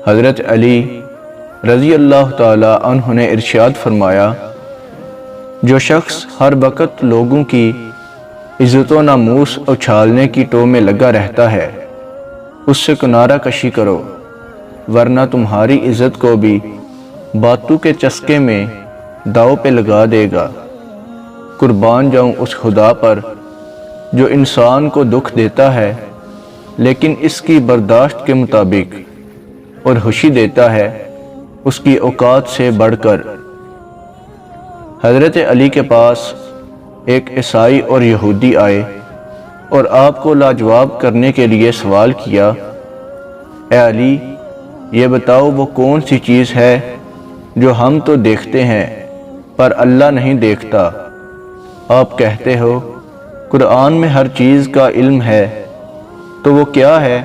حضرت علی رضی اللہ تعالی عنہ نے ارشاد فرمایا، جو شخص ہر وقت لوگوں کی عزت و ناموس اچھالنے کی ٹو میں لگا رہتا ہے، اس سے کنارہ کشی کرو، ورنہ تمہاری عزت کو بھی باتوں کے چسکے میں داؤ پہ لگا دے گا۔ قربان جاؤں اس خدا پر جو انسان کو دکھ دیتا ہے لیکن اس کی برداشت کے مطابق، اور خوشی دیتا ہے اس کی اوقات سے بڑھ کر۔ حضرت علی کے پاس ایک عیسائی اور یہودی آئے اور آپ کو لاجواب کرنے کے لیے سوال کیا، اے علی، یہ بتاؤ وہ کون سی چیز ہے جو ہم تو دیکھتے ہیں پر اللہ نہیں دیکھتا؟ آپ کہتے ہو قرآن میں ہر چیز کا علم ہے، تو وہ کیا ہے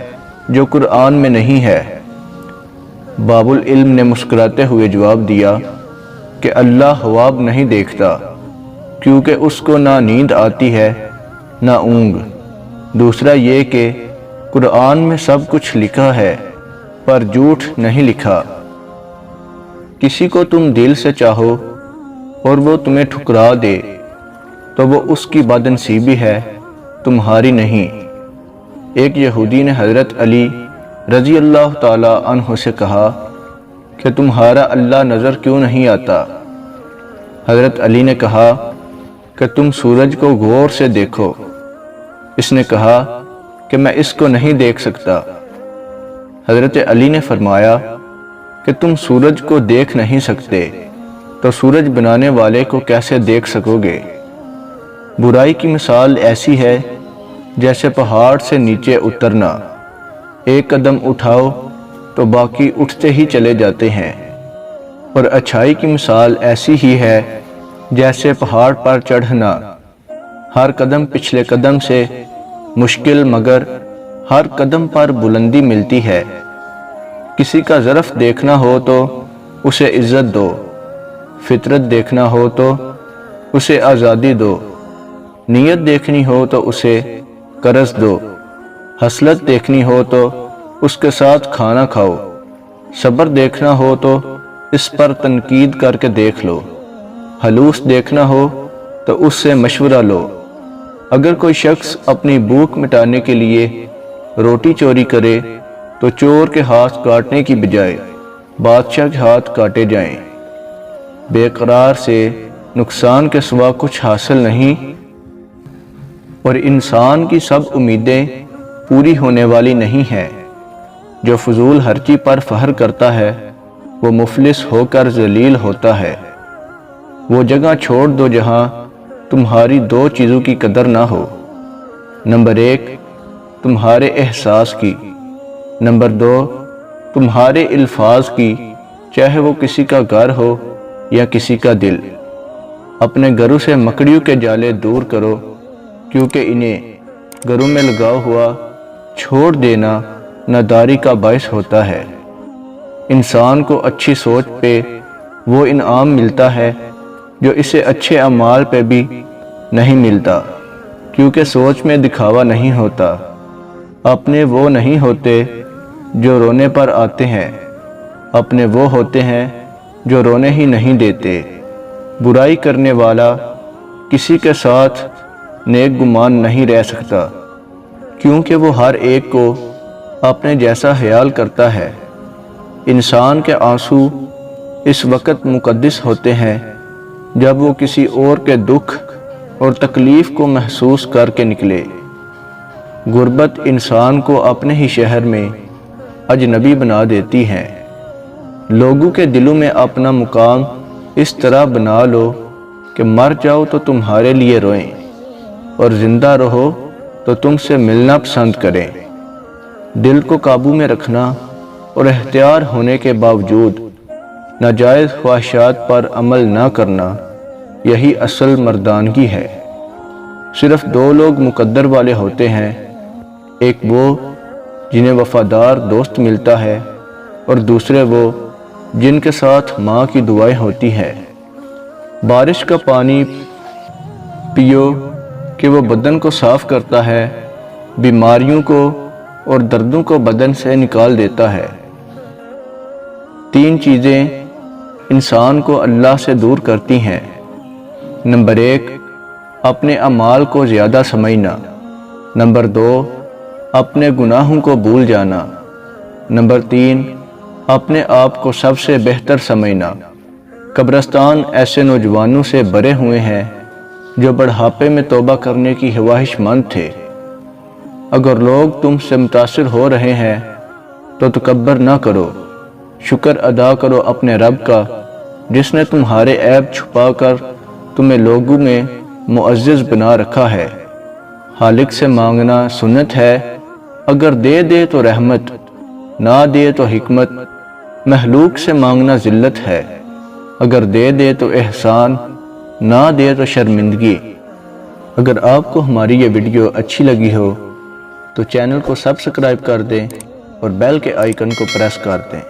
جو قرآن میں نہیں ہے؟ باب العلم نے مسکراتے ہوئے جواب دیا کہ اللہ خواب نہیں دیکھتا، کیونکہ اس کو نہ نیند آتی ہے نہ اونگ۔ دوسرا یہ کہ قرآن میں سب کچھ لکھا ہے پر جھوٹ نہیں لکھا۔ کسی کو تم دل سے چاہو اور وہ تمہیں ٹھکرا دے تو وہ اس کی بدنصیبی ہے، تمہاری نہیں۔ ایک یہودی نے حضرت علی رضی اللہ تعالی عنہ سے کہا کہ تمہارا اللہ نظر کیوں نہیں آتا؟ حضرت علی نے کہا کہ تم سورج کو غور سے دیکھو۔ اس نے کہا کہ میں اس کو نہیں دیکھ سکتا۔ حضرت علی نے فرمایا کہ تم سورج کو دیکھ نہیں سکتے تو سورج بنانے والے کو کیسے دیکھ سکو گے؟ برائی کی مثال ایسی ہے جیسے پہاڑ سے نیچے اترنا، ایک قدم اٹھاؤ تو باقی اٹھتے ہی چلے جاتے ہیں، اور اچھائی کی مثال ایسی ہی ہے جیسے پہاڑ پر چڑھنا، ہر قدم پچھلے قدم سے مشکل مگر ہر قدم پر بلندی ملتی ہے۔ کسی کا ظرف دیکھنا ہو تو اسے عزت دو، فطرت دیکھنا ہو تو اسے آزادی دو، نیت دیکھنی ہو تو اسے قرض دو، حسلت دیکھنی ہو تو اس کے ساتھ کھانا کھاؤ، صبر دیکھنا ہو تو اس پر تنقید کر کے دیکھ لو، خلوص دیکھنا ہو تو اس سے مشورہ لو۔ اگر کوئی شخص اپنی بھوک مٹانے کے لیے روٹی چوری کرے تو چور کے ہاتھ کاٹنے کی بجائے بادشاہ کے ہاتھ کاٹے جائیں۔ بے قرار سے نقصان کے سوا کچھ حاصل نہیں، اور انسان کی سب امیدیں پوری ہونے والی نہیں ہیں۔ جو فضول خرچی پر فخر کرتا ہے وہ مفلس ہو کر ذلیل ہوتا ہے۔ وہ جگہ چھوڑ دو جہاں تمہاری دو چیزوں کی قدر نہ ہو، نمبر 1 تمہارے احساس کی، نمبر 2 تمہارے الفاظ کی، چاہے وہ کسی کا گھر ہو یا کسی کا دل۔ اپنے گھروں سے مکڑیوں کے جالے دور کرو، کیونکہ انہیں گھروں میں لگا ہوا چھوڑ دینا ناداری کا باعث ہوتا ہے۔ انسان کو اچھی سوچ پہ وہ انعام ملتا ہے جو اسے اچھے اعمال پہ بھی نہیں ملتا، کیونکہ سوچ میں دکھاوا نہیں ہوتا۔ اپنے وہ نہیں ہوتے جو رونے پر آتے ہیں، اپنے وہ ہوتے ہیں جو رونے ہی نہیں دیتے۔ برائی کرنے والا کسی کے ساتھ نیک گمان نہیں رہ سکتا، کیونکہ وہ ہر ایک کو اپنے جیسا خیال کرتا ہے۔ انسان کے آنسو اس وقت مقدس ہوتے ہیں جب وہ کسی اور کے دکھ اور تکلیف کو محسوس کر کے نکلے۔ غربت انسان کو اپنے ہی شہر میں اجنبی بنا دیتی ہے۔ لوگوں کے دلوں میں اپنا مقام اس طرح بنا لو کہ مر جاؤ تو تمہارے لیے روئیں، اور زندہ رہو تو تم سے ملنا پسند کریں۔ دل کو قابو میں رکھنا اور اختیار ہونے کے باوجود ناجائز خواہشات پر عمل نہ کرنا، یہی اصل مردانگی ہے۔ صرف 2 لوگ مقدر والے ہوتے ہیں، ایک وہ جنہیں وفادار دوست ملتا ہے، اور دوسرے وہ جن کے ساتھ ماں کی دعائیں ہوتی ہیں۔ بارش کا پانی پیو کہ وہ بدن کو صاف کرتا ہے، بیماریوں کو اور دردوں کو بدن سے نکال دیتا ہے۔ 3 چیزیں انسان کو اللہ سے دور کرتی ہیں۔ نمبر 1، اپنے اعمال کو زیادہ سمجھنا۔ نمبر 2، اپنے گناہوں کو بھول جانا۔ نمبر 3، اپنے آپ کو سب سے بہتر سمجھنا۔ قبرستان ایسے نوجوانوں سے بھرے ہوئے ہیں جو بڑھاپے میں توبہ کرنے کی خواہش مند تھے۔ اگر لوگ تم سے متاثر ہو رہے ہیں تو تکبر نہ کرو، شکر ادا کرو اپنے رب کا جس نے تمہارے عیب چھپا کر تمہیں لوگوں میں معزز بنا رکھا ہے۔ خالق سے مانگنا سنت ہے، اگر دے دے تو رحمت، نہ دے تو حکمت۔ مخلوق سے مانگنا ذلت ہے، اگر دے دے تو احسان، نہ دے تو شرمندگی۔ اگر آپ کو ہماری یہ ویڈیو اچھی لگی ہو تو چینل کو سبسکرائب کر دیں اور بیل کے آئیکن کو پریس کر دیں۔